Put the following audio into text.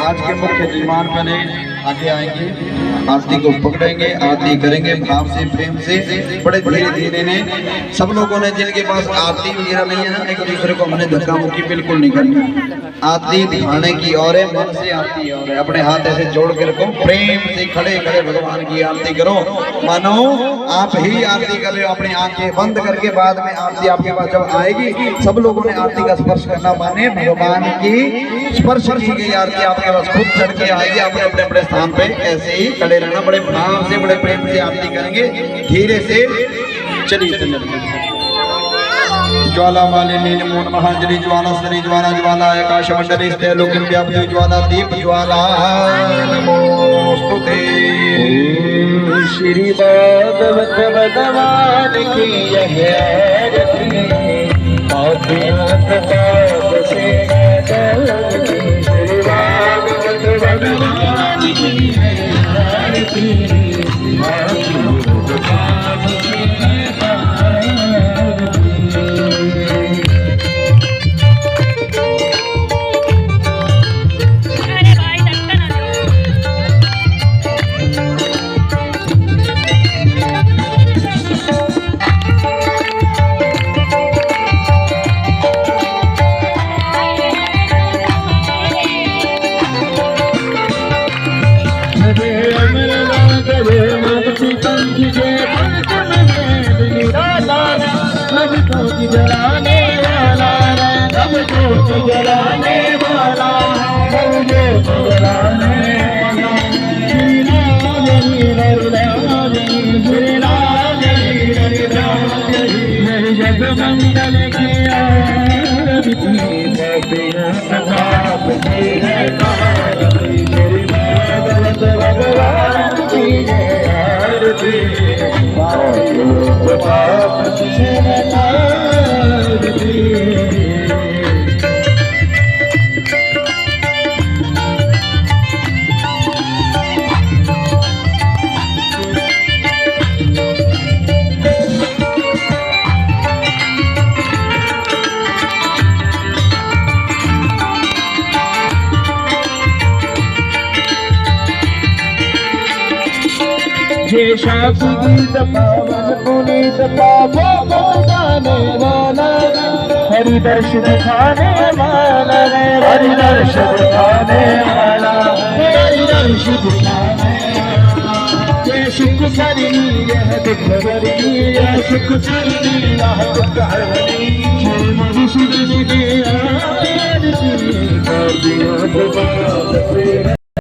आज के मुख्य मेहमान बने आगे आएंगे, आरती को पकड़ेंगे, आरती करेंगे भाव से, प्रेम से, बड़े धीरे धीरे ने। सब लोगों ने जिनके पास आरती वगैरह नहीं है ना, एक दूसरे को हमने धक्का मुक्की बिल्कुल नहीं करनी। आरती दिखाने की और है, मन से आरती और है। अपने हाथ ऐसे जोड़ के रखो, प्रेम से खड़े खड़े भगवान की आरती करो, मानो आप ही आरती कर रहे हो। अपनी आंखें बंद करके बाद में आरती आपके पास जब आएगी, सब लोगों ने आरती का स्पर्श करना, माने भगवान की स्पर्श की गई आरती आपके पास खुद चढ़ के आएगी। अपने अपने अपने स्थान पे ऐसे ही खड़े रहना, बड़े भाव से, बड़े प्रेम से आरती करेंगे, धीरे से। चलिए ज्वाला मालिनी नमो नमः, अंजलि ज्वाला सनि ज्वाला ज्वाला आकाश मंडले स्थे लोकिं व्याप्ति ज्वाला दीप ज्वाला नमोस्तुते। श्री भागवत भगवान की यह आरती, आत्मत पाप से जलती। श्री भागवत भगवान की यह आरती, आत्मत पाप से जलाने वाला, सबको जलाने वाला, सबको जलाने वाला। श्री राम हरि राम श्री राम हरि राम, जग मंगल की आरती, पाप की है कारती। श्री भागवत भगवान की जय आरती, पाप से ये शाप गीत पावन पुनीत पापों को गाने वाला, हरि दर्श दिखाने वाला, हरि दर्श दिखाने वाला, हरि दर्श दिखाने वाला। ये सुख सरनी यह दुख हरनी, यह सुख सरनी यह दुख हरनी। श्री मधुसूदन की आरती कर दिया भगवान से।